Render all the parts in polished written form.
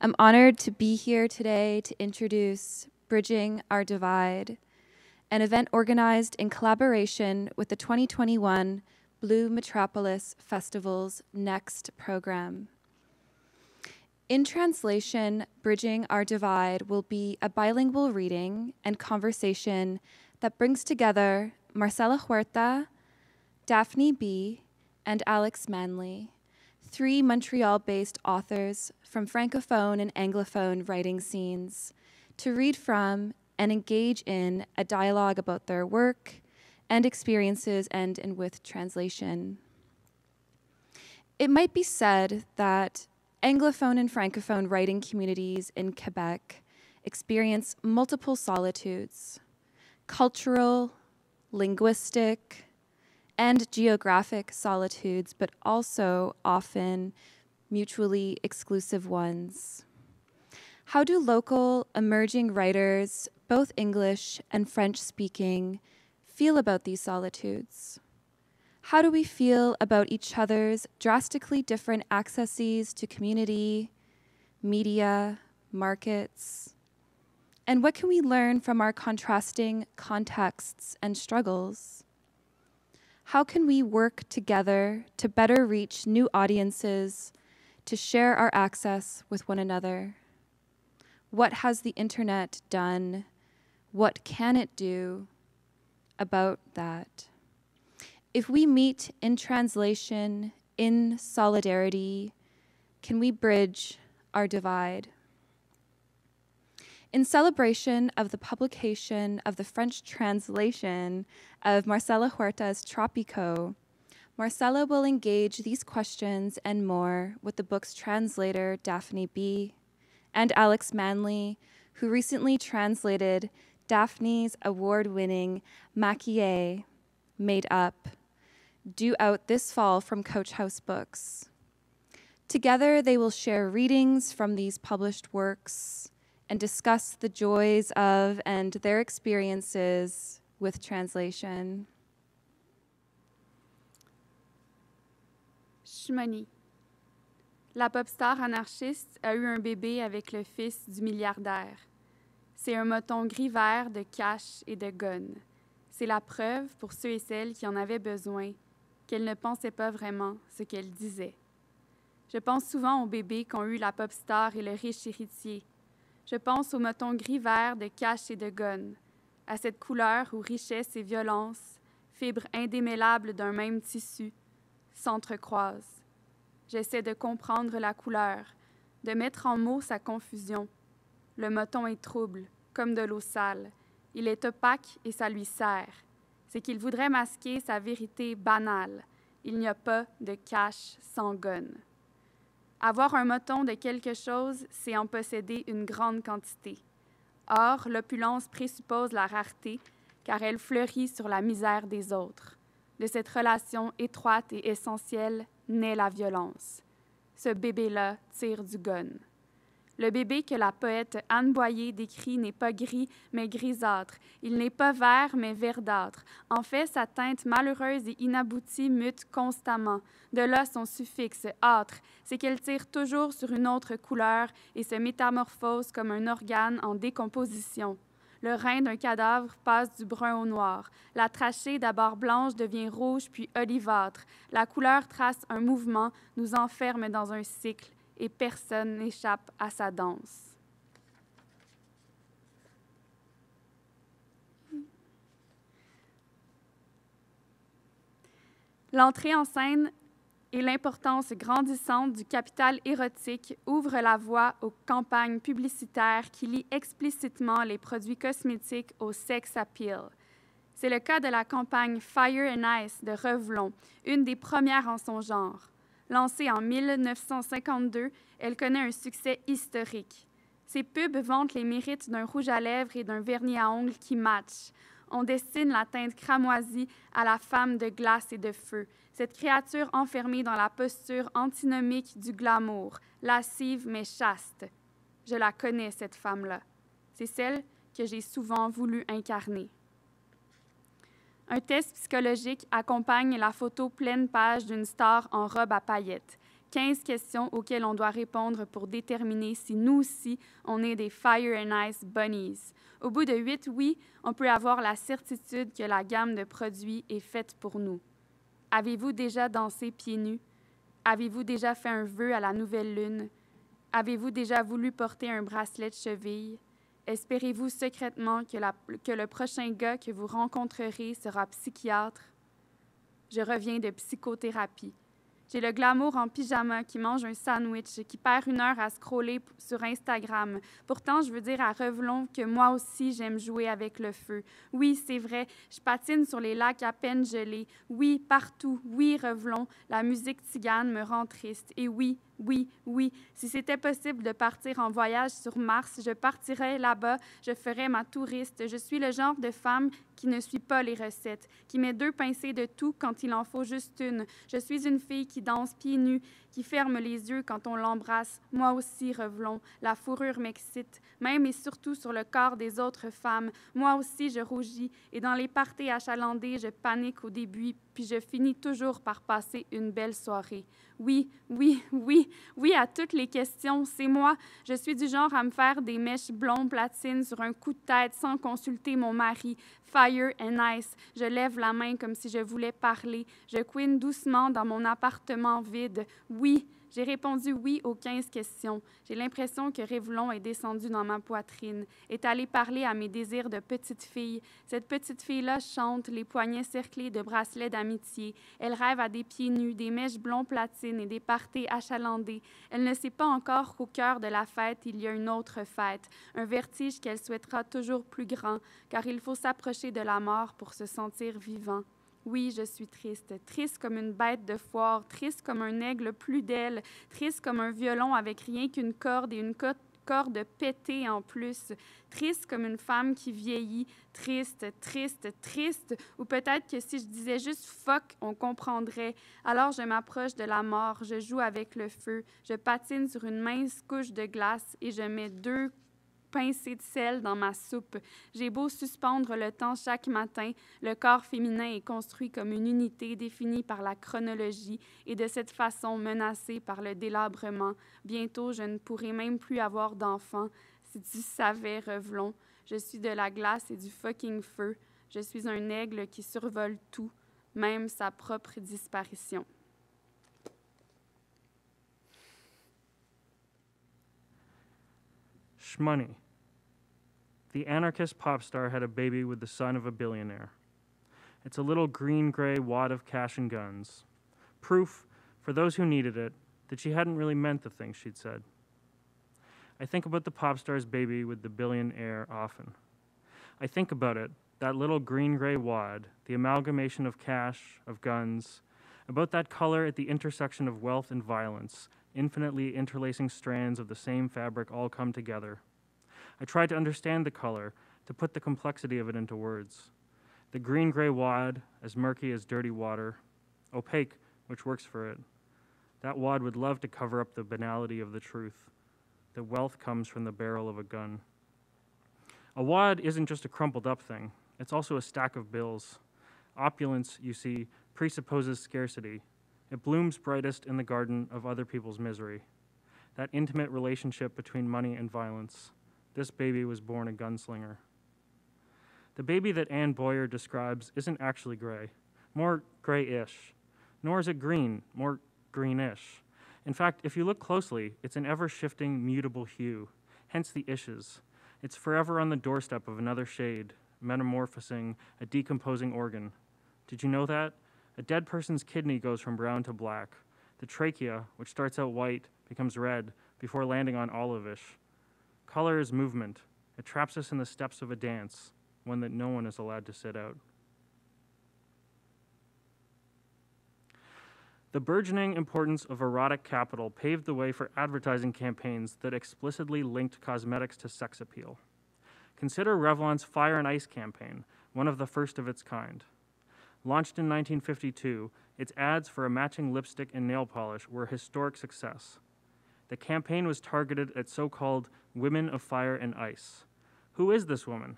I'm honored to be here today to introduce Bridging Our Divide, an event organized in collaboration with the 2021 Blue Metropolis Festival's Next program. In translation, Bridging Our Divide will be a bilingual reading and conversation that brings together Marcela Huerta, Daphné B., and Alex Manley, three Montreal-based authors from francophone and anglophone writing scenes, to read from and engage in a dialogue about their work and experiences and with translation. It might be said that anglophone and francophone writing communities in Quebec experience multiple solitudes: cultural, linguistic, and geographic solitudes, but also often mutually exclusive ones. How do local emerging writers, both English and French-speaking, feel about these solitudes? How do we feel about each other's drastically different accesses to community, media, markets? And what can we learn from our contrasting contexts and struggles? How can we work together to better reach new audiences, to share our access with one another? What has the internet done? What can it do about that? If we meet in translation, in solidarity, can we bridge our divide? In celebration of the publication of the French translation of Marcela Huerta's Tropico, Marcela will engage these questions and more with the book's translator, Daphné B., and Alex Manley, who recently translated Daphne's award-winning Maquillé, Made Up, due out this fall from Coach House Books. Together, they will share readings from these published works and discuss the joys of and their experiences with translation. Shmoni. La pop star anarchiste a eu un bébé avec le fils du milliardaire. C'est un moton gris-vert de cash et de gonne. C'est la preuve, pour ceux et celles qui en avaient besoin, qu'elle ne pensait pas vraiment ce qu'elle disait. Je pense souvent aux bébés qu'ont eu la pop star et le riche héritier. Je pense au moton gris-vert de cash et de gonne, à cette couleur où richesse et violence, fibres indémêlables d'un même tissu, s'entrecroisent. J'essaie de comprendre la couleur, de mettre en mots sa confusion. Le moton est trouble, comme de l'eau sale. Il est opaque et ça lui sert. C'est qu'il voudrait masquer sa vérité banale. Il n'y a pas de cash sans gonne. Avoir un moton de quelque chose, c'est en posséder une grande quantité. Or, l'opulence présuppose la rareté, car elle fleurit sur la misère des autres. De cette relation étroite et essentielle naît la violence. Ce bébé-là tire du gun. Le bébé que la poète Anne Boyer décrit n'est pas gris, mais grisâtre. Il n'est pas vert, mais verdâtre. En fait, sa teinte malheureuse et inaboutie mute constamment. De là son suffixe âtre. C'est qu'elle tire toujours sur une autre couleur et se métamorphose comme un organe en décomposition. Le rein d'un cadavre passe du brun au noir. La trachée, d'abord blanche, devient rouge, puis olivâtre. La couleur trace un mouvement, nous enferme dans un cycle, et personne n'échappe à sa danse. L'entrée en scène et l'importance grandissante du capital érotique ouvrent la voie aux campagnes publicitaires qui lient explicitement les produits cosmétiques au sex appeal. C'est le cas de la campagne Fire and Ice de Revlon, une des premières en son genre. Lancée en 1952, elle connaît un succès historique. Ces pubs vantent les mérites d'un rouge à lèvres et d'un vernis à ongles qui matchent. On destine la teinte cramoisie à la femme de glace et de feu, cette créature enfermée dans la posture antinomique du glamour, lascive mais chaste. Je la connais, cette femme-là. C'est celle que j'ai souvent voulu incarner. Un test psychologique accompagne la photo pleine page d'une star en robe à paillettes. 15 questions auxquelles on doit répondre pour déterminer si nous aussi, on est des Fire and Ice Bunnies. Au bout de 8 oui, on peut avoir la certitude que la gamme de produits est faite pour nous. Avez-vous déjà dansé pieds nus? Avez-vous déjà fait un vœu à la nouvelle lune? Avez-vous déjà voulu porter un bracelet de cheville? Espérez-vous secrètement que le prochain gars que vous rencontrerez sera psychiatre? Je reviens de psychothérapie. J'ai le glamour en pyjama qui mange un sandwich, qui perd 1 heure à scroller sur Instagram. Pourtant, je veux dire à Revelon que moi aussi, j'aime jouer avec le feu. Oui, c'est vrai, je patine sur les lacs à peine gelés. Oui, partout. Oui, Revelon, la musique tzigane me rend triste. Et oui, si c'était possible de partir en voyage sur Mars, je partirais là-bas, je ferais ma touriste. Je suis le genre de femme qui ne suit pas les recettes, qui met 2 pincées de tout quand il en faut juste une. Je suis une fille qui danse pieds nus, qui ferme les yeux quand on l'embrasse. Moi aussi, Revelon, la fourrure m'excite, même et surtout sur le corps des autres femmes. Moi aussi, je rougis, et dans les parties achalandées, je panique au début, puis je finis toujours par passer une belle soirée. Oui à toutes les questions, c'est moi. Je suis du genre à me faire des mèches blondes platines sur un coup de tête sans consulter mon mari. Fire and Ice. Je lève la main comme si je voulais parler. Je couine doucement dans mon appartement vide. Oui, j'ai répondu oui aux 15 questions. J'ai l'impression que Révélon est descendu dans ma poitrine, est allé parler à mes désirs de petite fille. Cette petite fille-là chante, les poignets cerclés de bracelets d'amitié. Elle rêve à des pieds nus, des mèches blonds platines et des parties achalandées. Elle ne sait pas encore qu'au cœur de la fête, il y a une autre fête, un vertige qu'elle souhaitera toujours plus grand, car il faut s'approcher de la mort pour se sentir vivant. Oui, je suis triste, triste comme une bête de foire, triste comme un aigle plus d'ailes, triste comme un violon avec rien qu'une corde et une corde pétée en plus, triste comme une femme qui vieillit, triste, ou peut-être que si je disais juste « fuck », on comprendrait. Alors je m'approche de la mort, je joue avec le feu, je patine sur une mince couche de glace et je mets 2 pincée de sel dans ma soupe. J'ai beau suspendre le temps chaque matin, le corps féminin est construit comme une unité définie par la chronologie et de cette façon menacée par le délabrement. Bientôt, je ne pourrai même plus avoir d'enfants. Si tu savais, Revelon, je suis de la glace et du fucking feu. Je suis un aigle qui survole tout, même sa propre disparition. Shmoney. The anarchist pop star had a baby with the son of a billionaire. It's a little green-gray wad of cash and guns. Proof, for those who needed it, that she hadn't really meant the things she'd said. I think about the pop star's baby with the billionaire often. I think about it, that little green-gray wad, the amalgamation of cash, of guns, about that color at the intersection of wealth and violence, infinitely interlacing strands of the same fabric all come together. I tried to understand the color, to put the complexity of it into words. The green-gray wad, as murky as dirty water, opaque, which works for it. That wad would love to cover up the banality of the truth, that wealth comes from the barrel of a gun. A wad isn't just a crumpled up thing, it's also a stack of bills. Opulence, you see, presupposes scarcity. It blooms brightest in the garden of other people's misery. That intimate relationship between money and violence. This baby was born a gunslinger. The baby that Anne Boyer describes isn't actually gray, more grayish. Nor is it green, more greenish. In fact, if you look closely, it's an ever-shifting, mutable hue, hence the ishes. It's forever on the doorstep of another shade, metamorphosing a decomposing organ. Did you know that? A dead person's kidney goes from brown to black. The trachea, which starts out white, becomes red before landing on olivish. Color is movement. It traps us in the steps of a dance, one that no one is allowed to sit out. The burgeoning importance of erotic capital paved the way for advertising campaigns that explicitly linked cosmetics to sex appeal. Consider Revlon's Fire and Ice campaign, one of the first of its kind. Launched in 1952, its ads for a matching lipstick and nail polish were a historic success. The campaign was targeted at so-called women of fire and ice. Who is this woman?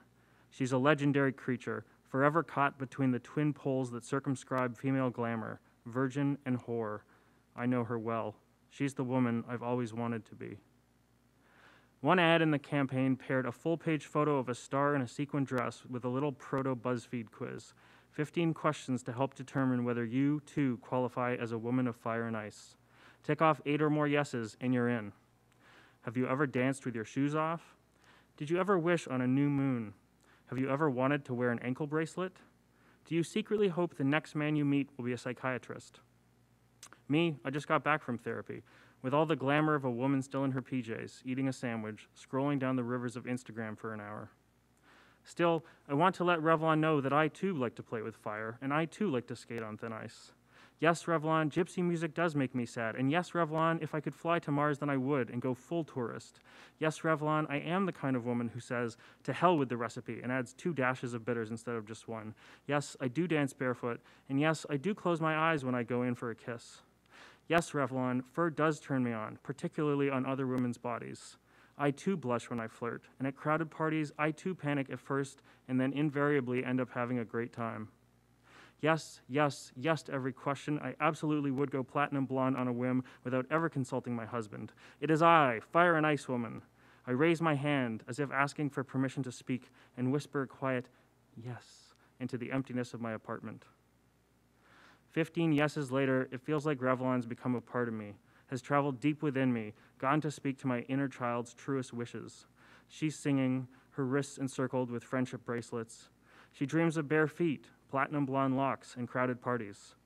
She's a legendary creature, forever caught between the twin poles that circumscribe female glamour, virgin and whore. I know her well. She's the woman I've always wanted to be. One ad in the campaign paired a full-page photo of a star in a sequin dress with a little proto-BuzzFeed quiz. 15 questions to help determine whether you, too, qualify as a woman of fire and ice. Tick off 8 or more yeses, and you're in. Have you ever danced with your shoes off? Did you ever wish on a new moon? Have you ever wanted to wear an ankle bracelet? Do you secretly hope the next man you meet will be a psychiatrist? Me, I just got back from therapy, with all the glamour of a woman still in her PJs, eating a sandwich, scrolling down the rivers of Instagram for an hour. Still, I want to let Revlon know that I too like to play with fire, and I too like to skate on thin ice. Yes, Revlon, gypsy music does make me sad, and yes, Revlon, if I could fly to Mars, then I would, and go full tourist. Yes, Revlon, I am the kind of woman who says, to hell with the recipe, and adds 2 dashes of bitters instead of just 1. Yes, I do dance barefoot, and yes, I do close my eyes when I go in for a kiss. Yes, Revlon, fur does turn me on, particularly on other women's bodies. I too blush when I flirt, and at crowded parties, I too panic at first, and then invariably end up having a great time. Yes, yes, yes to every question. I absolutely would go platinum blonde on a whim without ever consulting my husband. It is I, Fire and Ice Woman. I raise my hand as if asking for permission to speak and whisper a quiet yes into the emptiness of my apartment. 15 yeses later, it feels like Revlon's become a part of me, has traveled deep within me, gone to speak to my inner child's truest wishes. She's singing, her wrists encircled with friendship bracelets. She dreams of bare feet, platinum blonde locks, and crowded parties.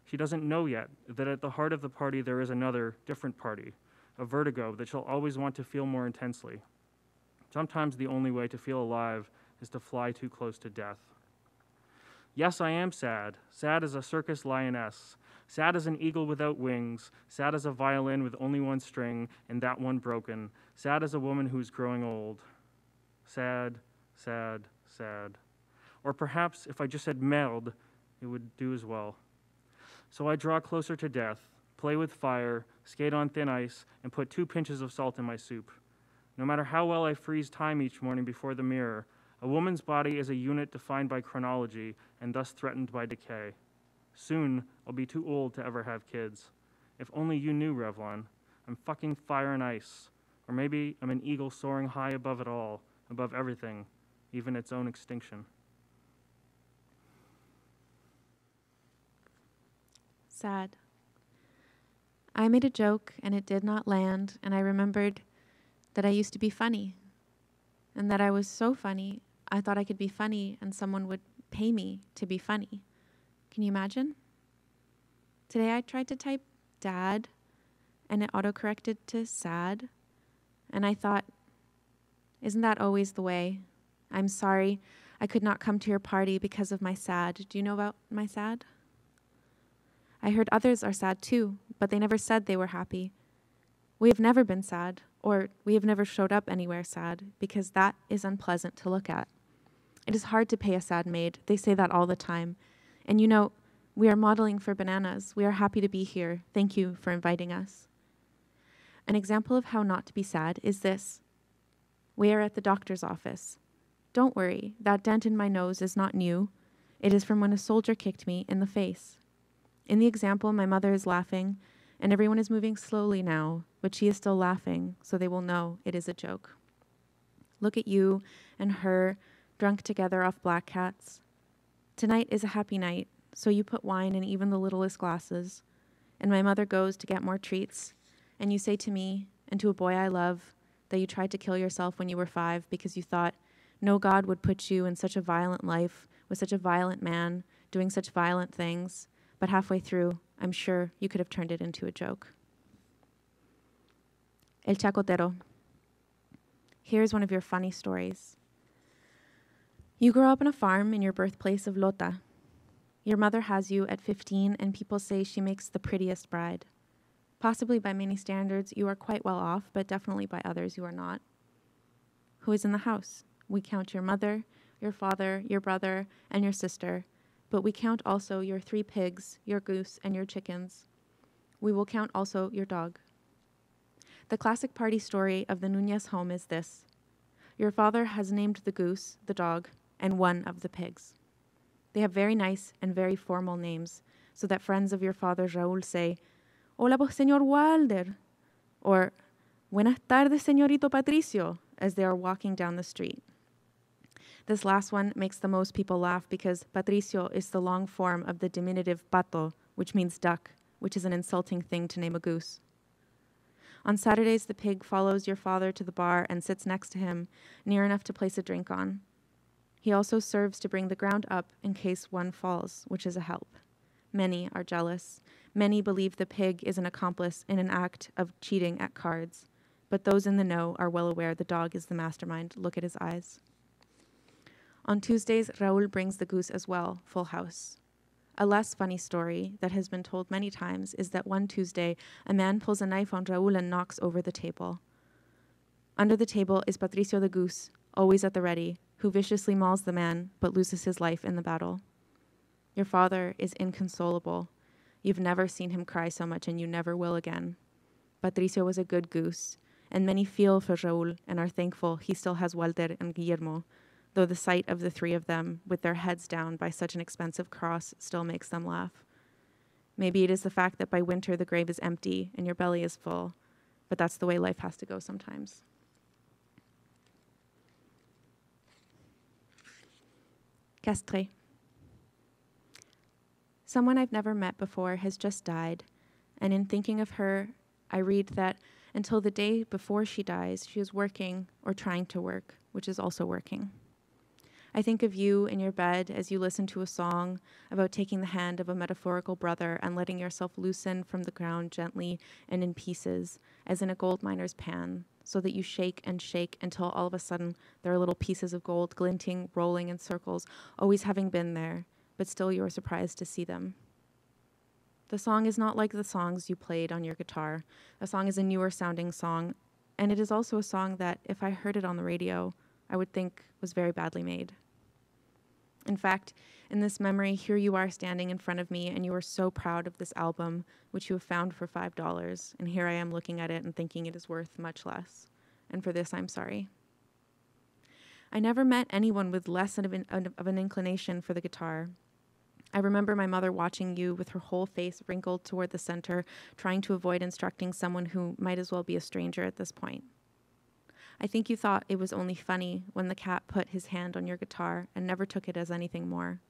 She doesn't know yet that at the heart of the party there is another, different party, a vertigo that she'll always want to feel more intensely. Sometimes the only way to feel alive is to fly too close to death. Yes, I am sad, sad as a circus lioness, sad as an eagle without wings, sad as a violin with only 1 string and that one broken, sad as a woman who's growing old. Sad, sad, sad. Or perhaps if I just said merde, it would do as well. So I draw closer to death, play with fire, skate on thin ice, and put 2 pinches of salt in my soup. No matter how well I freeze time each morning before the mirror, a woman's body is a unit defined by chronology and thus threatened by decay. Soon, I'll be too old to ever have kids. If only you knew, Revlon. I'm fucking fire and ice. Or maybe I'm an eagle soaring high above it all, above everything, even its own extinction. Sad. I made a joke and it did not land, and I remembered that I used to be funny, and that I was so funny, I thought I could be funny and someone would pay me to be funny. Can you imagine? Today I tried to type dad and it autocorrected to sad, and I thought, isn't that always the way? I'm sorry I could not come to your party because of my sad. Do you know about my sad? I heard others are sad too, but they never said they were happy. We have never been sad, or we have never showed up anywhere sad, because that is unpleasant to look at. It is hard to pay a sad maid. They say that all the time. And you know, we are modeling for bananas. We are happy to be here. Thank you for inviting us. An example of how not to be sad is this. We are at the doctor's office. Don't worry, that dent in my nose is not new. It is from when a soldier kicked me in the face. In the example, my mother is laughing, and everyone is moving slowly now, but she is still laughing, so they will know it is a joke. Look at you and her, drunk together off black cats. Tonight is a happy night, so you put wine in even the littlest glasses, and my mother goes to get more treats, and you say to me, and to a boy I love, that you tried to kill yourself when you were 5 because you thought no God would put you in such a violent life with such a violent man doing such violent things, but halfway through, I'm sure you could have turned it into a joke. El Chacotero. Here's one of your funny stories. You grow up on a farm in your birthplace of Lota. Your mother has you at 15, and people say she makes the prettiest bride. Possibly by many standards, you are quite well off, but definitely by others, you are not. Who is in the house? We count your mother, your father, your brother, and your sister, but we count also your 3 pigs, your goose, and your chickens. We will count also your dog. The classic party story of the Núñez home is this. Your father has named the goose, the dog, and 1 of the pigs. They have very nice and very formal names, so that friends of your father Raúl say, Hola, señor Walder. Or, buenas tardes, señorito Patricio, as they are walking down the street. This last one makes the most people laugh because Patricio is the long form of the diminutive pato, which means duck, which is an insulting thing to name a goose. On Saturdays, the pig follows your father to the bar and sits next to him, near enough to place a drink on. He also serves to bring the ground up in case one falls, which is a help. Many are jealous. Many believe the pig is an accomplice in an act of cheating at cards. But those in the know are well aware the dog is the mastermind. Look at his eyes. On Tuesdays, Raúl brings the goose as well, full house. A less funny story that has been told many times is that one Tuesday, a man pulls a knife on Raúl and knocks over the table. Under the table is Patricio the goose, always at the ready, who viciously mauls the man but loses his life in the battle. Your father is inconsolable. You've never seen him cry so much, and you never will again. Patricio was a good goose, and many feel for Raúl and are thankful he still has Walter and Guillermo, though the sight of the three of them with their heads down by such an expensive cross still makes them laugh. Maybe it is the fact that by winter the grave is empty and your belly is full, but that's the way life has to go sometimes. Castré. Someone I've never met before has just died, and in thinking of her, I read that until the day before she dies, she is working or trying to work, which is also working. I think of you in your bed as you listen to a song about taking the hand of a metaphorical brother and letting yourself loosen from the ground gently and in pieces, as in a gold miner's pan, so that you shake and shake until all of a sudden there are little pieces of gold glinting, rolling in circles, always having been there, but still you are surprised to see them. The song is not like the songs you played on your guitar. The song is a newer sounding song, and it is also a song that, if I heard it on the radio, I would think was very badly made. In fact, in this memory, here you are standing in front of me, and you are so proud of this album, which you have found for $5, and here I am looking at it and thinking it is worth much less. And for this, I'm sorry. I never met anyone with less of an inclination for the guitar. I remember my mother watching you with her whole face wrinkled toward the center, trying to avoid instructing someone who might as well be a stranger at this point. I think you thought it was only funny when the cat put his hand on your guitar and never took it as anything more.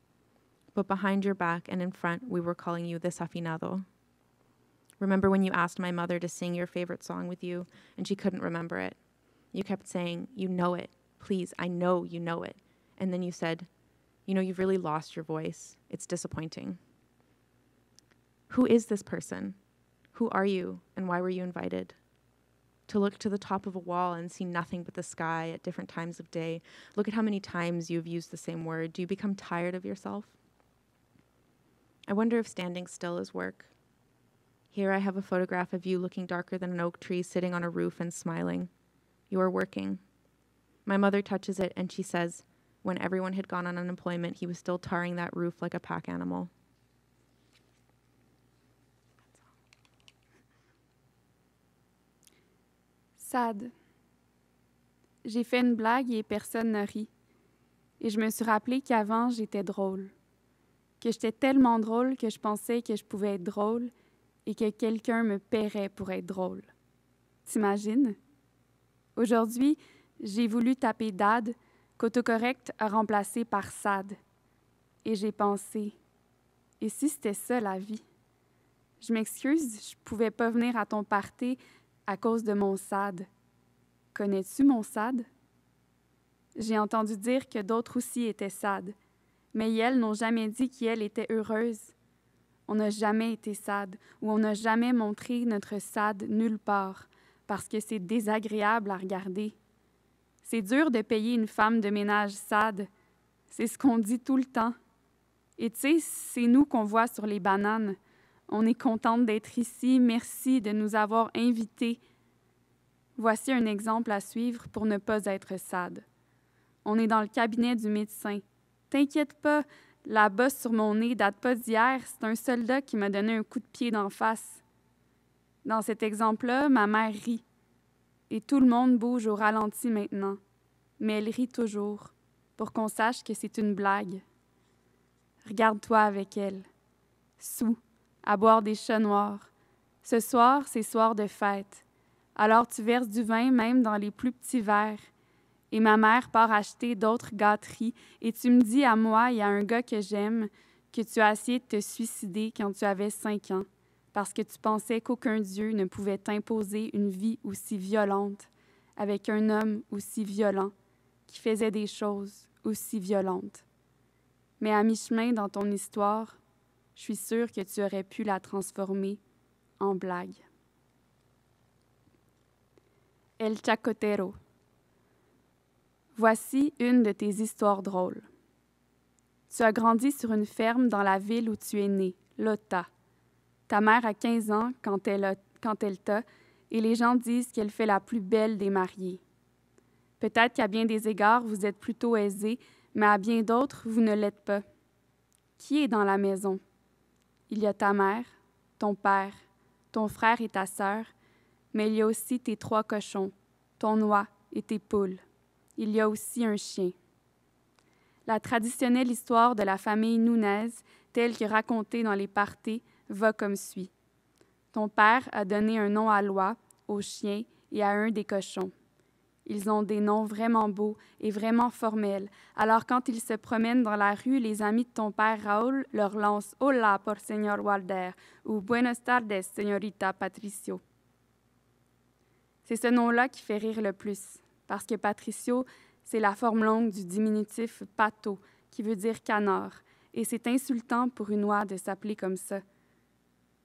But behind your back and in front, we were calling you desafinado. Remember when you asked my mother to sing your favorite song with you and she couldn't remember it? You kept saying, "You know it. Please, I know you know it." And then you said, "You know, you've really lost your voice. It's disappointing." Who is this person? Who are you, and why were you invited? To look to the top of a wall and see nothing but the sky at different times of day. Look at how many times you've used the same word. Do you become tired of yourself? I wonder if standing still is work. Here I have a photograph of you looking darker than an oak tree, sitting on a roof and smiling. You are working. My mother touches it and she says, when everyone had gone on unemployment, he was still tarring that roof like a pack animal. Sad. J'ai fait une blague et personne n'a ri. Et je me suis rappelé qu'avant, j'étais drôle. Que j'étais tellement drôle que je pensais que je pouvais être drôle et que quelqu'un me paierait pour être drôle. T'imagines? Aujourd'hui, j'ai voulu taper dad, qu'autocorrect a remplacé par sad. Et j'ai pensé, et si c'était ça la vie? Je m'excuse, je pouvais pas venir à ton party à cause de mon sad. Connais-tu mon sad? J'ai entendu dire que d'autres aussi étaient sad, mais elles n'ont jamais dit qu'elles étaient heureuses. On n'a jamais été sad, ou on n'a jamais montré notre sad nulle part, parce que c'est désagréable à regarder. C'est dur de payer une femme de ménage sad. C'est ce qu'on dit tout le temps. Et tu sais, c'est nous qu'on voit sur les bananes. On est contente d'être ici. Merci de nous avoir invités. Voici un exemple à suivre pour ne pas être sad. On est dans le cabinet du médecin. T'inquiète pas, la bosse sur mon nez date pas d'hier. C'est un soldat qui m'a donné un coup de pied d'en face. Dans cet exemple-là, ma mère rit. Et tout le monde bouge au ralenti maintenant. Mais elle rit toujours, pour qu'on sache que c'est une blague. Regarde-toi avec elle, sous, à boire des chats noirs. Ce soir, c'est soir de fête. Alors tu verses du vin même dans les plus petits verres. Et ma mère part acheter d'autres gâteries et tu me dis à moi et à un gars que j'aime que tu as essayé de te suicider quand tu avais 5 ans parce que tu pensais qu'aucun Dieu ne pouvait t'imposer une vie aussi violente avec un homme aussi violent qui faisait des choses aussi violentes. Mais à mi-chemin dans ton histoire, je suis sûre que tu aurais pu la transformer en blague. El Chacotero. Voici une de tes histoires drôles. Tu as grandi sur une ferme dans la ville où tu es né, Lota. Ta mère a 15 ans quand elle t'a, et les gens disent qu'elle fait la plus belle des mariées. Peut-être qu'à bien des égards, vous êtes plutôt aisés, mais à bien d'autres, vous ne l'êtes pas. Qui est dans la maison? Il y a ta mère, ton père, ton frère et ta sœur, mais il y a aussi tes 3 cochons, ton oie et tes poules. Il y a aussi un chien. La traditionnelle histoire de la famille Nunez, telle que racontée dans les parties, va comme suit. Ton père a donné un nom à l'oie, au chien et à un des cochons. Ils ont des noms vraiment beaux et vraiment formels. Alors quand ils se promènent dans la rue, les amis de ton père Raoul leur lancent « Hola por señor Walder » ou « Buenas tardes, señorita Patricio ». C'est ce nom-là qui fait rire le plus, parce que Patricio, c'est la forme longue du diminutif « pato », qui veut dire « canard », et c'est insultant pour une oie de s'appeler comme ça.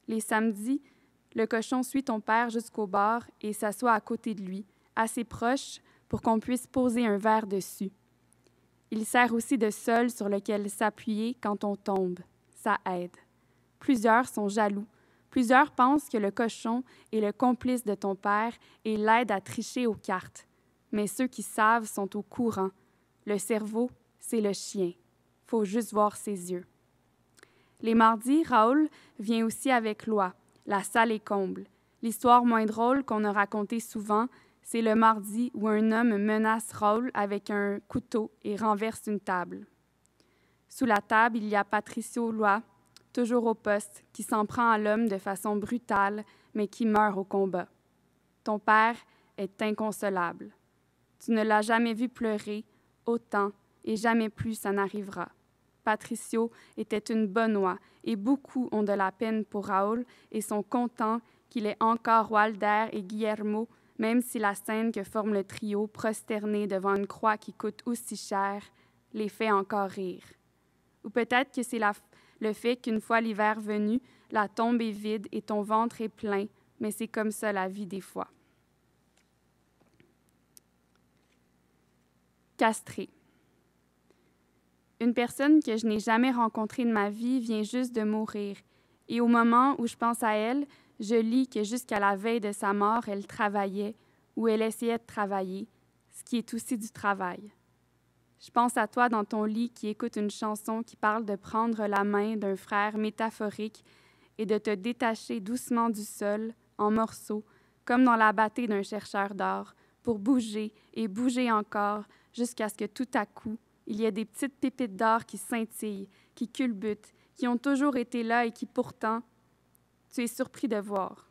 Les samedis, le cochon suit ton père jusqu'au bar et s'assoit à côté de lui, assez proche pour qu'on puisse poser un verre dessus. Il sert aussi de sol sur lequel s'appuyer quand on tombe. Ça aide. Plusieurs sont jaloux. Plusieurs pensent que le cochon est le complice de ton père et l'aide à tricher aux cartes. Mais ceux qui savent sont au courant. Le cerveau, c'est le chien. Faut juste voir ses yeux. Les mardis, Raoul vient aussi avec l'oie. La salle est comble. L'histoire moins drôle qu'on a racontée souvent, c'est le mardi où un homme menace Raoul avec un couteau et renverse une table. Sous la table, il y a Patricio l'oie, toujours au poste, qui s'en prend à l'homme de façon brutale, mais qui meurt au combat. Ton père est inconsolable. Tu ne l'as jamais vu pleurer autant et jamais plus ça n'arrivera. Patricio était une bonne oie et beaucoup ont de la peine pour Raoul et sont contents qu'il ait encore Walder et Guillermo, même si la scène que forme le trio prosterné devant une croix qui coûte aussi cher les fait encore rire. Ou peut-être que c'est le fait qu'une fois l'hiver venu, la tombe est vide et ton ventre est plein, mais c'est comme ça la vie des fois. Castré. Une personne que je n'ai jamais rencontrée de ma vie vient juste de mourir. Et au moment où je pense à elle, je lis que jusqu'à la veille de sa mort, elle travaillait ou elle essayait de travailler, ce qui est aussi du travail. Je pense à toi dans ton lit qui écoute une chanson qui parle de prendre la main d'un frère métaphorique et de te détacher doucement du sol, en morceaux, comme dans la bâtée d'un chercheur d'or, pour bouger et bouger encore jusqu'à ce que tout à coup, il y ait des petites pépites d'or qui scintillent, qui culbutent, qui ont toujours été là et qui pourtant, tu es surpris de voir.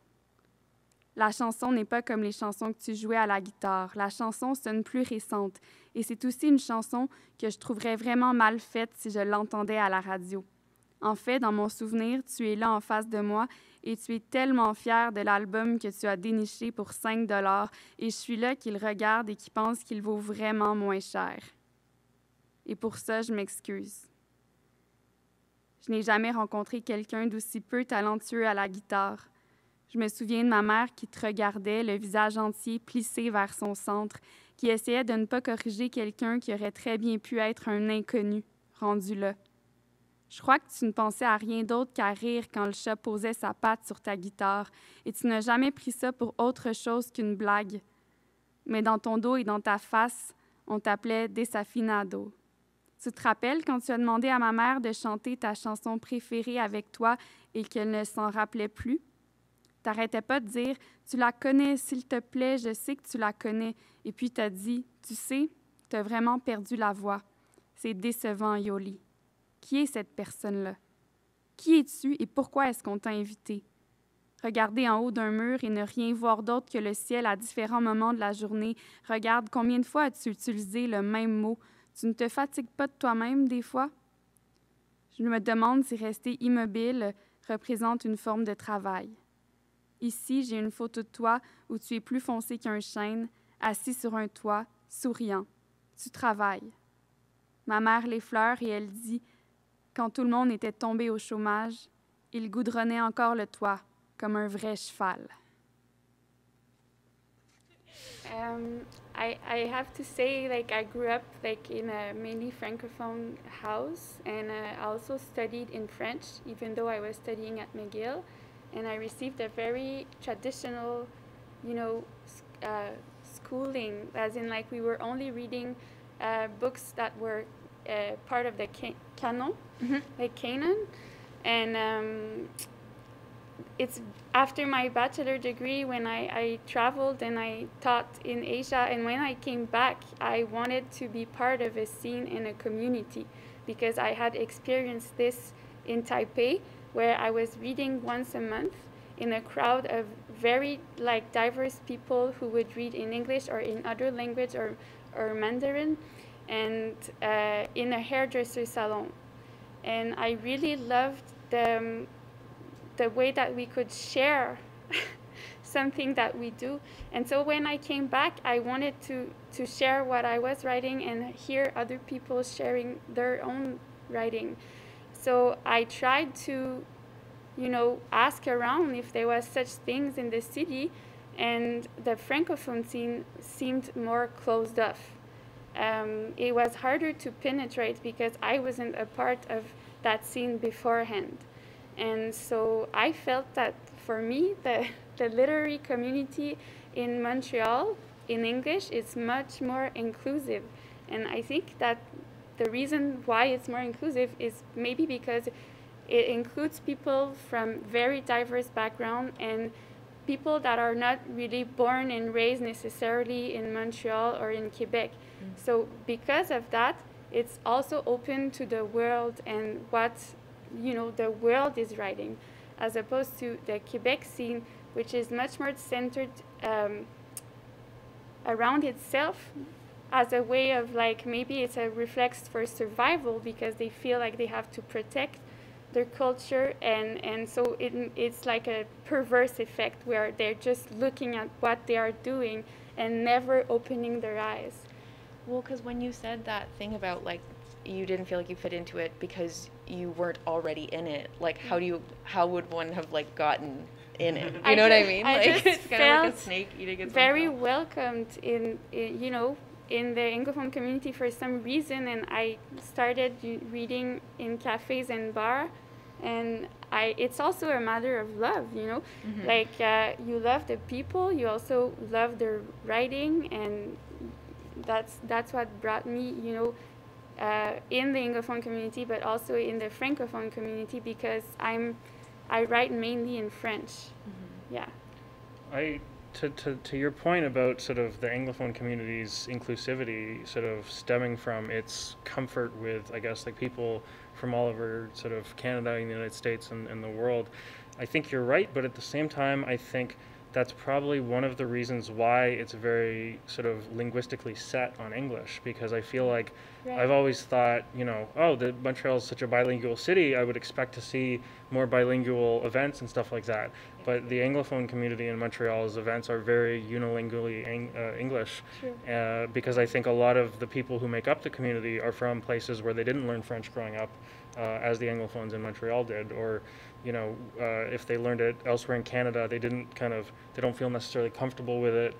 La chanson n'est pas comme les chansons que tu jouais à la guitare. La chanson sonne plus récente et c'est aussi une chanson que je trouverais vraiment mal faite si je l'entendais à la radio. En fait, dans mon souvenir, tu es là en face de moi et tu es tellement fier de l'album que tu as déniché pour 5 $ et je suis là qui le regarde et qui pense qu'il vaut vraiment moins cher. Et pour ça, je m'excuse. Je n'ai jamais rencontré quelqu'un d'aussi peu talentueux à la guitare. Je me souviens de ma mère qui te regardait, le visage entier plissé vers son centre, qui essayait de ne pas corriger quelqu'un qui aurait très bien pu être un inconnu, rendu là. Je crois que tu ne pensais à rien d'autre qu'à rire quand le chat posait sa patte sur ta guitare, et tu n'as jamais pris ça pour autre chose qu'une blague. Mais dans ton dos et dans ta face, on t'appelait Desafinado. Tu te rappelles quand tu as demandé à ma mère de chanter ta chanson préférée avec toi et qu'elle ne s'en rappelait plus? T'arrêtais pas de dire « Tu la connais, s'il te plaît, je sais que tu la connais. » Et puis t'as dit « Tu sais, t'as vraiment perdu la voix. C'est décevant, Yoli. » Qui est cette personne-là? Qui es-tu et pourquoi est-ce qu'on t'a invité? Regarder en haut d'un mur et ne rien voir d'autre que le ciel à différents moments de la journée. Regarde combien de fois as-tu utilisé le même mot. Tu ne te fatigues pas de toi-même des fois? Je me demande si rester immobile représente une forme de travail. Ici, j'ai une photo de toi où tu es plus foncé qu'un chêne, assis sur un toit, souriant. Tu travailles. Ma mère l'effleure et elle dit, quand tout le monde était tombé au chômage, il goudronnait encore le toit, comme un vrai cheval. I have to say, like, I grew up like in a mainly francophone house, and I also studied in French, even though I was studying at McGill, and I received a very traditional, schooling, as in like we were only reading books that were part of the canon, like canon, and it's after my bachelor degree when I traveled and I taught in Asia, and when I came back, I wanted to be part of a scene in a community because I had experienced this in Taipei, where I was reading once a month in a crowd of very like diverse people who would read in English or in other language or Mandarin, and in a hairdresser salon. And I really loved the way that we could share something that we do. And so when I came back, I wanted to share what I was writing and hear other people sharing their own writing. So I tried to, ask around if there was such things in the city, and the francophone scene seemed more closed off. It was harder to penetrate because I wasn't a part of that scene beforehand. And so I felt that for me, the literary community in Montreal in English is much more inclusive. And I think that the reason why it's more inclusive is maybe because it includes people from very diverse backgrounds and people that are not really born and raised necessarily in Montreal or in Quebec. So because of that, it's also open to the world and what the world is writing, as opposed to the Quebec scene, which is much more centered around itself as a way of like, maybe it's a reflex for survival because they feel like they have to protect their culture, and so it's like a perverse effect where they're just looking at what they are doing and never opening their eyes. Well, because when you said that thing about like you didn't feel like you fit into it because you weren't already in it, like how would one have like gotten in it? You know what I mean? I Like just it's kind of like a felt snake eating its own very tail. welcomed in the anglophone community for some reason, and I started reading in cafes and bar, and it's also a matter of love, like you love the people, you also love their writing, and that's what brought me in the anglophone community, but also in the francophone community, because I write mainly in French. Yeah. To your point about sort of the Anglophone community's inclusivity sort of stemming from its comfort with, I guess, like people from all over sort of Canada and the United States and the world, I think you're right, but at the same time, I think that's probably one of the reasons why it's very sort of linguistically set on English, because I feel like I've always thought, Montreal is such a bilingual city, I would expect to see more bilingual events and stuff like that. But the Anglophone community in Montreal's events are very unilingually English, because I think a lot of the people who make up the community are from places where they didn't learn French growing up, as the Anglophones in Montreal did, or if they learned it elsewhere in Canada, they don't feel necessarily comfortable with it,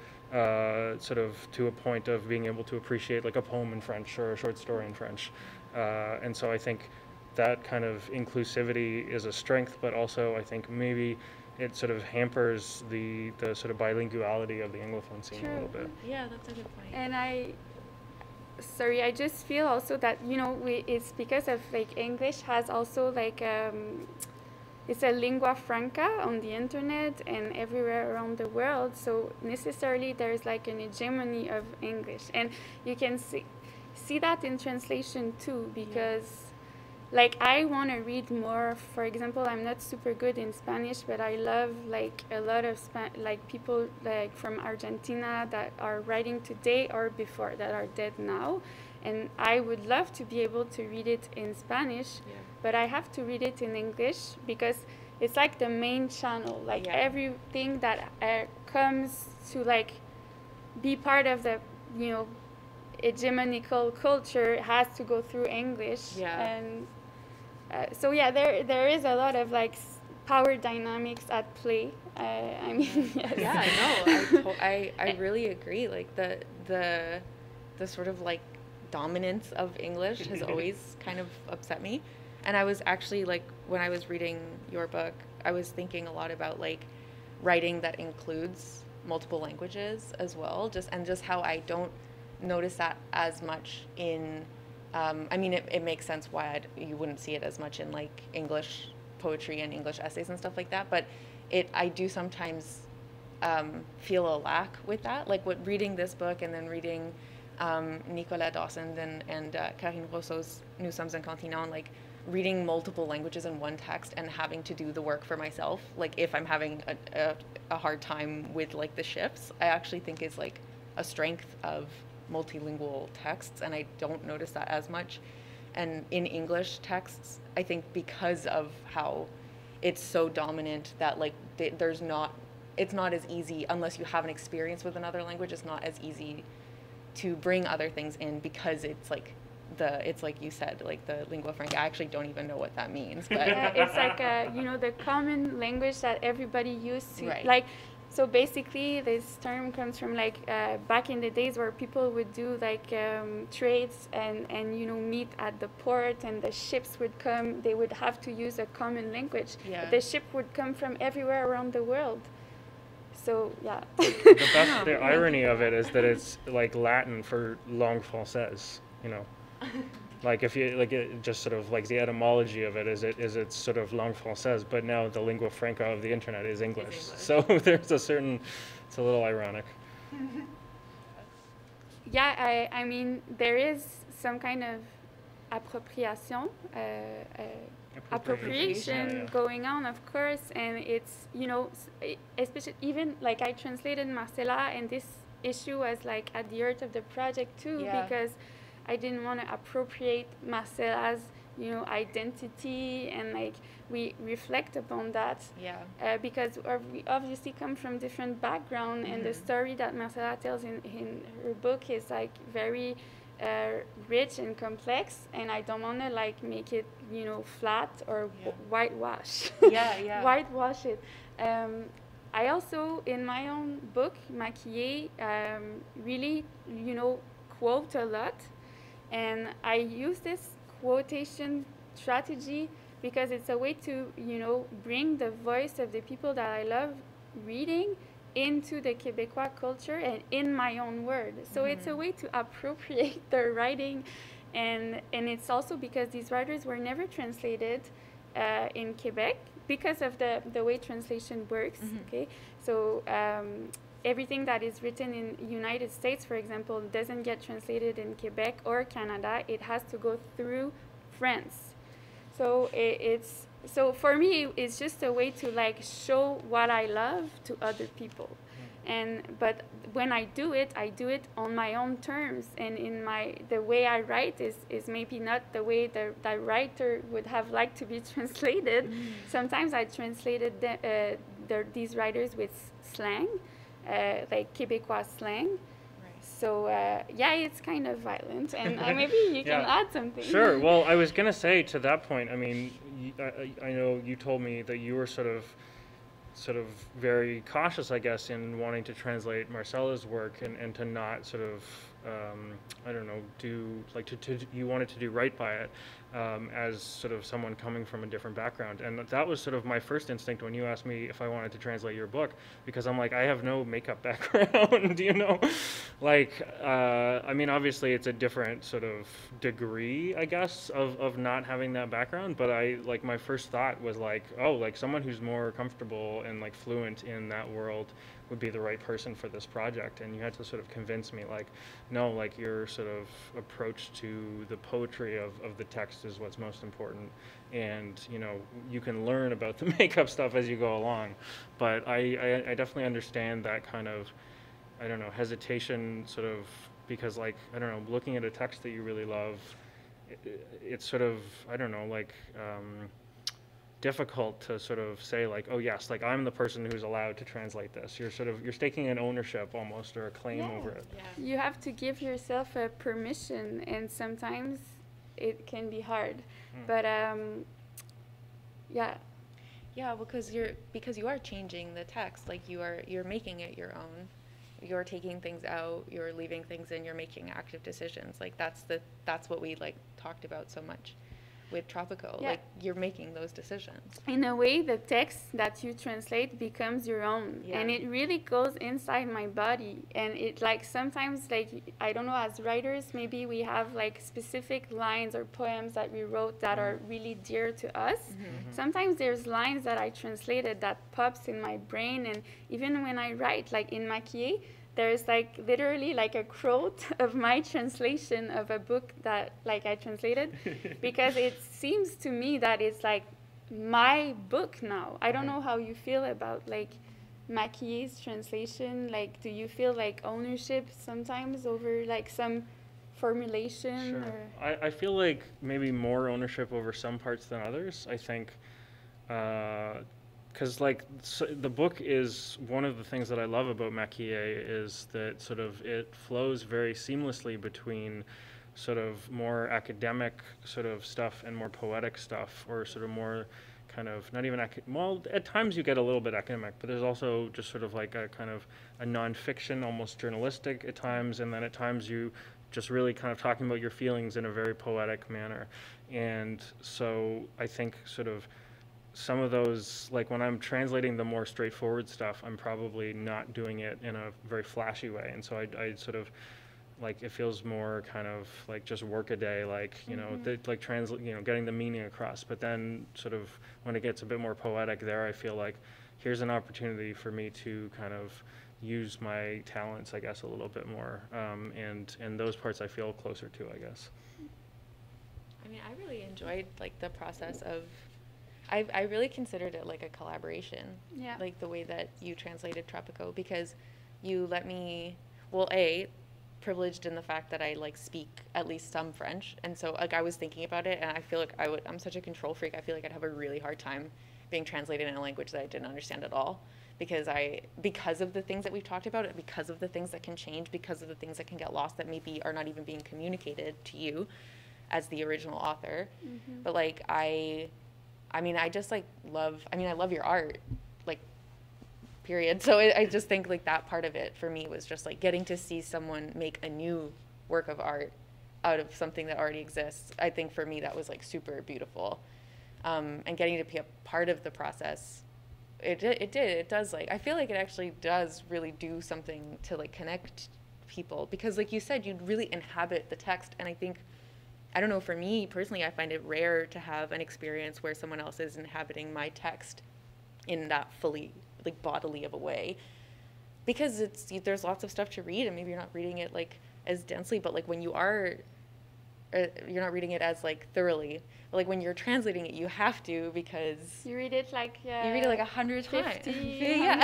sort of to a point of being able to appreciate like a poem in French or a short story in French. And so I think that kind of inclusivity is a strength, but also I think maybe it sort of hampers the sort of bilinguality of the Anglophone scene a little bit. Yeah, that's a good point. And I just feel also that, it's because of like English has also like, it's a lingua franca on the internet and everywhere around the world. So necessarily there's like an hegemony of English. And you can see that in translation too, because like I want to read more. For example, I'm not super good in Spanish, but I love like a lot of like people like from Argentina that are writing today or before that are dead now, and I would love to be able to read it in Spanish, but I have to read it in English because it's like the main channel. Like everything that comes to like be part of the hegemonical culture has to go through English. And so there is a lot of like power dynamics at play. I mean, I really agree. Like the sort of like dominance of English has always kind of upset me. And I was actually like, when I was reading your book, I was thinking a lot about like writing that includes multiple languages as well, just how I don't notice that as much in I mean, it makes sense why you wouldn't see it as much in like English poetry and English essays and stuff like that, but I do sometimes feel a lack with that, like reading this book and then reading Nicolas Dawson's and Karine Rousseau's Nous sommes un continent, like reading multiple languages in one text and having to do the work for myself, like if I'm having a hard time with like the shifts, I actually think is like a strength of multilingual texts, and I don't notice that as much. And in English texts, I think because of how it's so dominant that like it's not as easy, unless you have an experience with another language, it's not as easy to bring other things in, because it's like it's like you said, like the lingua franca. I actually don't even know what that means, but it's like the common language that everybody used to, right. Like, so basically this term comes from like back in the days where people would do like trades and meet at the port, and the ships would come, they would have to use a common language. The ship would come from everywhere around the world. So the irony of it is that it's like Latin for langue française, like if you like it, just sort of like the etymology of it is it's sort of langue française, but now the lingua franca of the internet is English. So there's it's a little ironic. I mean there is some kind of appropriation going on, of course, and it's especially even like I translated Marcela, and this issue was like at the heart of the project too, because I didn't want to appropriate Marcela's identity, and like we reflect upon that because we obviously come from different background, and the story that Marcela tells in her book is like very rich and complex, and I don't want to like make it flat or whitewash whitewash it. I also, in my own book Maquillée, really quote a lot, and I use this quotation strategy because it's a way to bring the voice of the people that I love reading into the Quebecois culture and in my own word. So it's a way to appropriate their writing, and it's also because these writers were never translated in Quebec because of the way translation works. Okay, so everything that is written in United States, for example, doesn't get translated in Quebec or Canada. It has to go through France. So so for me, it's just a way to like show what I love to other people. But when I do it on my own terms, and the way I write is maybe not the way the writer would have liked to be translated. Sometimes I translated these writers with slang, like Quebecois slang. So it's kind of violent, and maybe you can add something. Sure. Well, I was gonna say to that point. I mean, I know you told me that you were sort of very cautious, I guess, in wanting to translate Marcela's work and to not sort of I don't know, you wanted to do right by it as sort of someone coming from a different background. And that was sort of my first instinct when you asked me if I wanted to translate your book, because I'm like, I have no makeup background, like, I mean, obviously it's a different sort of degree, I guess, of not having that background, but my first thought was like, oh, like someone who's more comfortable and like fluent in that world would be the right person for this project. And you had to sort of convince me, like, no, like your sort of approach to the poetry of the text is what's most important. And, you know, you can learn about the makeup stuff as you go along. But I definitely understand that kind of, I don't know, hesitation sort of, because like, I don't know, looking at a text that you really love, it's sort of, I don't know, like, difficult to sort of say like, oh yes, like I'm the person who's allowed to translate this. You're staking an ownership almost, or a claim over it. Yeah. You have to give yourself a permission, and sometimes it can be hard. But yeah. Yeah, because you are changing the text, like you're making it your own. You're taking things out, you're leaving things in, you're making active decisions. Like that's what we like talked about so much with Tropico. Yeah. Like you're making those decisions. In a way, the text that you translate becomes your own, Yeah. and it really goes inside my body. And it like sometimes, like, I don't know, as writers, maybe we have like specific lines or poems that we wrote that are really dear to us. Sometimes there's lines that I translated that pops in my brain, and even when I write, like in Maquillé, there's like literally like a quote of my translation of a book that like I translated, because it seems to me that it's like my book now. I don't know how you feel about like Maquillé's translation. Like, do you feel like ownership sometimes over like some formulation? Sure. Or I feel like maybe more ownership over some parts than others. I think, because like the book is one of the things that I love about Maquillé is that sort of it flows very seamlessly between sort of more academic sort of stuff and more poetic stuff, or sort of more kind of not even well, at times you get a little bit academic, but there's also just sort of like a kind of a nonfiction, almost journalistic at times, and then at times you just really kind of talking about your feelings in a very poetic manner. And so I think sort of some of those, like when I'm translating the more straightforward stuff, I'm probably not doing it in a very flashy way. And so I sort of, like, it feels more kind of like just work a day, like, you know, like getting the meaning across. But then sort of when it gets a bit more poetic there, I feel like here's an opportunity for me to kind of use my talents, I guess, a little bit more. And those parts I feel closer to, I guess. I mean, I really enjoyed like the process of, I really considered it like a collaboration. Yeah. Like the way that you translated Tropico, because you let me, well, privileged in the fact that I like speak at least some French, and so like I was thinking about it, and I feel like I'm such a control freak. I feel like I'd have a really hard time being translated in a language that I didn't understand at all, because of the things that we've talked about, because of the things that can change, because of the things that can get lost that maybe are not even being communicated to you as the original author. But like I mean, I just like I love your art, like, period. So I just think like that part of it for me was just like getting to see someone make a new work of art out of something that already exists. I think for me that was like super beautiful. And getting to be a part of the process, it does, like, I feel like it actually does really do something to like connect people, because like you said, you'd really inhabit the text. And I think, I don't know, for me personally, I find it rare to have an experience where someone else is inhabiting my text in that fully, like, bodily of a way, because there's lots of stuff to read, and maybe you're not reading it like as densely, but like when you are, you're not reading it as like thoroughly. But, like when you're translating it, you have to, because you read it like you read it like 100 times. 50, Yeah.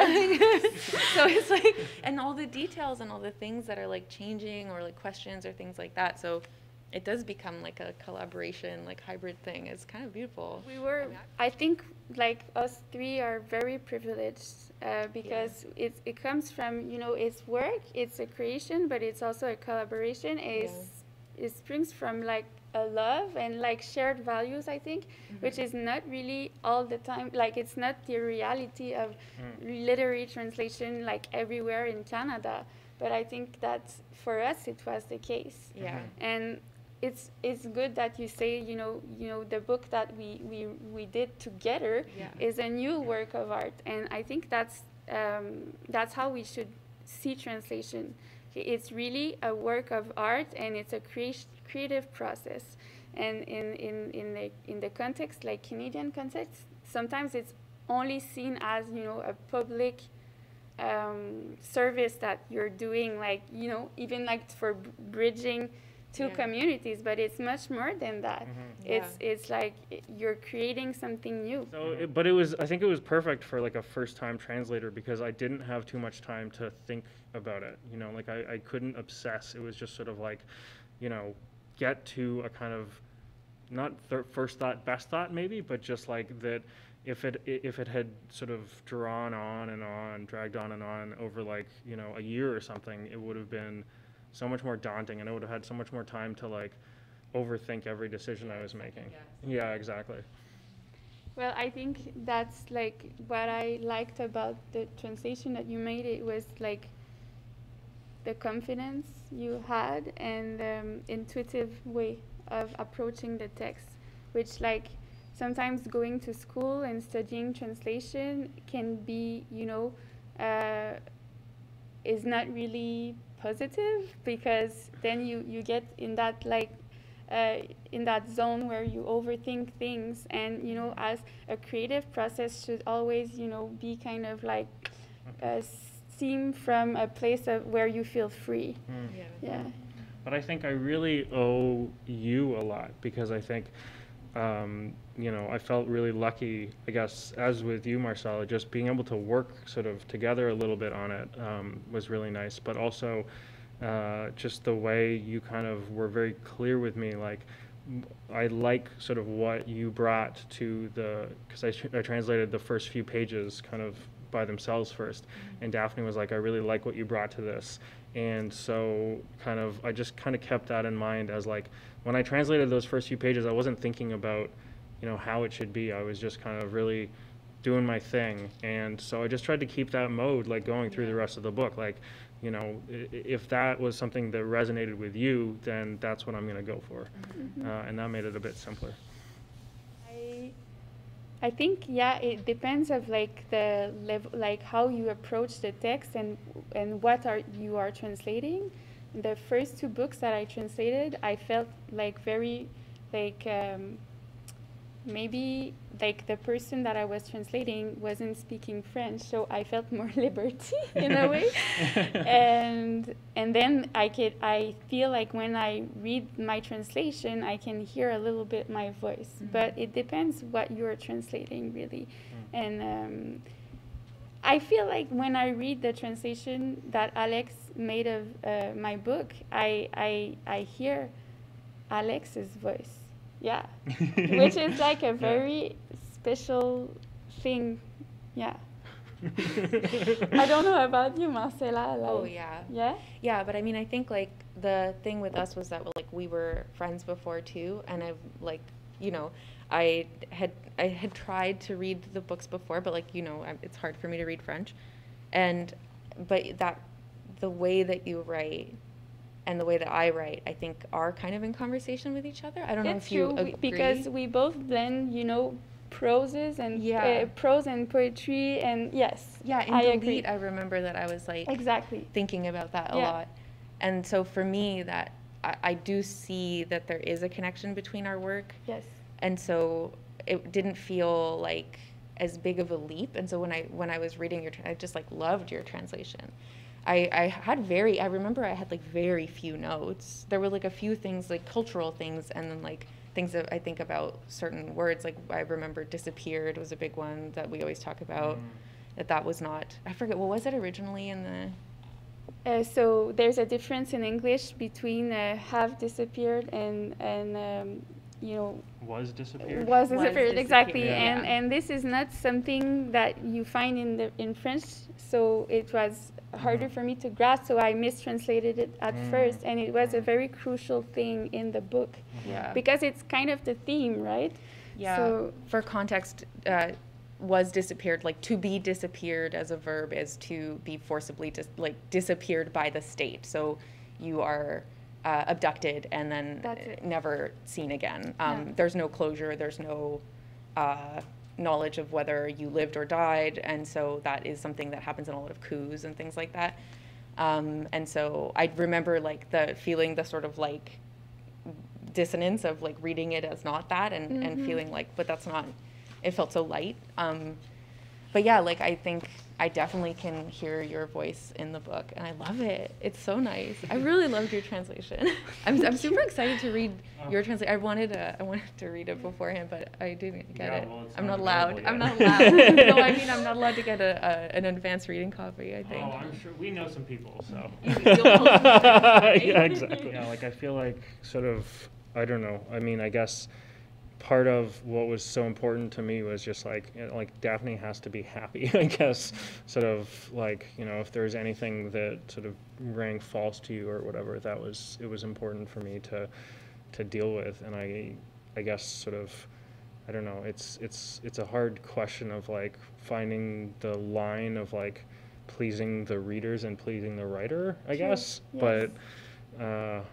So it's like, and all the details and all the things that are like changing, or like questions or things like that. So it does become like a collaboration, like hybrid thing. It's kind of beautiful. I think like us three are very privileged, because it comes from, you know, it's work, it's a creation, but it's also a collaboration. It springs from like a love and like shared values, I think, which is not really all the time, like it's not the reality of literary translation like everywhere in Canada, but I think that for us it was the case. Yeah. And it's good that you say, you know the book that we did together is a new work of art, and I think that's how we should see translation. It's really a work of art, and it's a creative process. And in the context, like Canadian context, sometimes it's only seen as, you know, a public service that you're doing, like, you know, even like for bridging two communities, but it's much more than that. It's like you're creating something new. So, I think it was perfect for like a first-time translator because I didn't have too much time to think about it. You know, like I couldn't obsess. It was just sort of like, you know, get to a kind of not first thought, best thought maybe, but just like that. If it had sort of drawn on and on, dragged on and on over like, you know, a year or something, it would have been so much more daunting, and I would have had so much more time to like overthink every decision I was making. Yeah, exactly. Well, I think that's like what I liked about the translation that you made. It was like the confidence you had and the intuitive way of approaching the text, which like sometimes going to school and studying translation can be, you know, is not really positive, because then you get in that like in that zone where you overthink things, and you know, as a creative process should always, you know, be kind of like seen from a place of where you feel free. Yeah. But I think I really owe you a lot, because I think you know, I felt really lucky, I guess, as with you, Marcela, just being able to work sort of together a little bit on it was really nice. But also just the way you kind of were very clear with me, like, I like sort of what you brought to the, because I translated the first few pages kind of by themselves first, and Daphne was like, I really like what you brought to this. And so kind of, I just kind of kept that in mind as like, when I translated those first few pages, I wasn't thinking about, you know, how it should be. I was just kind of really doing my thing. And so I just tried to keep that mode, like, going through the rest of the book. Like, you know, if that was something that resonated with you, then that's what I'm going to go for. And that made it a bit simpler. I think, yeah, it depends of like the level, like how you approach the text and what you are translating. The first two books that I translated, I felt like very like maybe like the person that I was translating wasn't speaking French, so I felt more liberty in a way. And then I feel like when I read my translation, I can hear a little bit my voice. But it depends what you're translating, really. And I feel like when I read the translation that Alex made of my book, I hear Alex's voice. Yeah, which is like a very special thing. Yeah. I don't know about you, Marcela. Like, Oh, yeah. Yeah? Yeah, but I mean, I think like the thing with us was that like we were friends before too, and I've like, you know, I had tried to read the books before, but like, you know, it's hard for me to read French, but the way that you write and the way that I write, I think, are kind of in conversation with each other. I don't know if you agree. Because we both blend, you know, prose and poetry, and yes. Yeah, in Delete, I remember that I was like thinking about that a lot. And so for me, that I do see that there is a connection between our work. Yes. And so it didn't feel like as big of a leap. And so when I was reading I just like loved your translation. I remember I had like very few notes. There were like a few things, like cultural things, and then like things that I think about certain words. Like I remember disappeared was a big one that we always talk about. That was not, I forget, what was it originally in the? So there's a difference in English between have disappeared and you know, was disappeared, exactly. Yeah. And this is not something that you find in French, so it was harder for me to grasp, so I mistranslated it at first, and it was a very crucial thing in the book. Because it's kind of the theme, right? Yeah. So for context, was disappeared, like to be disappeared as a verb is to be forcibly disappeared by the state. So you are abducted and then never seen again. There's no closure, there's no knowledge of whether you lived or died, and so that is something that happens in a lot of coups and things like that. And so I remember like the sort of like dissonance of like reading it as not that and feeling like, but that's not, it felt so light. but yeah, like I think I definitely can hear your voice in the book, and I love it. It's so nice. I really loved your translation. I'm super excited to read your translation. I wanted to read it beforehand, but I didn't get it. Well, it's I'm not not allowed. available I'm yet. not allowed. No, I mean I'm not allowed to get an advanced reading copy, I think. Oh, I'm sure we know some people, so. You'll post it, right? Yeah, exactly. Yeah, like I feel like sort of, I don't know. I mean, I guess part of what was so important to me was just like, you know, like Daphne has to be happy, I guess. Sort of like, you know, if there's anything that sort of rang false to you or whatever, it was important for me to deal with. And I guess sort of, I don't know, it's a hard question of like finding the line of like pleasing the readers and pleasing the writer, I guess. Yes. But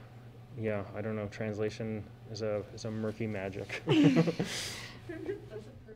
yeah, I don't know, translation is a murky magic. That's a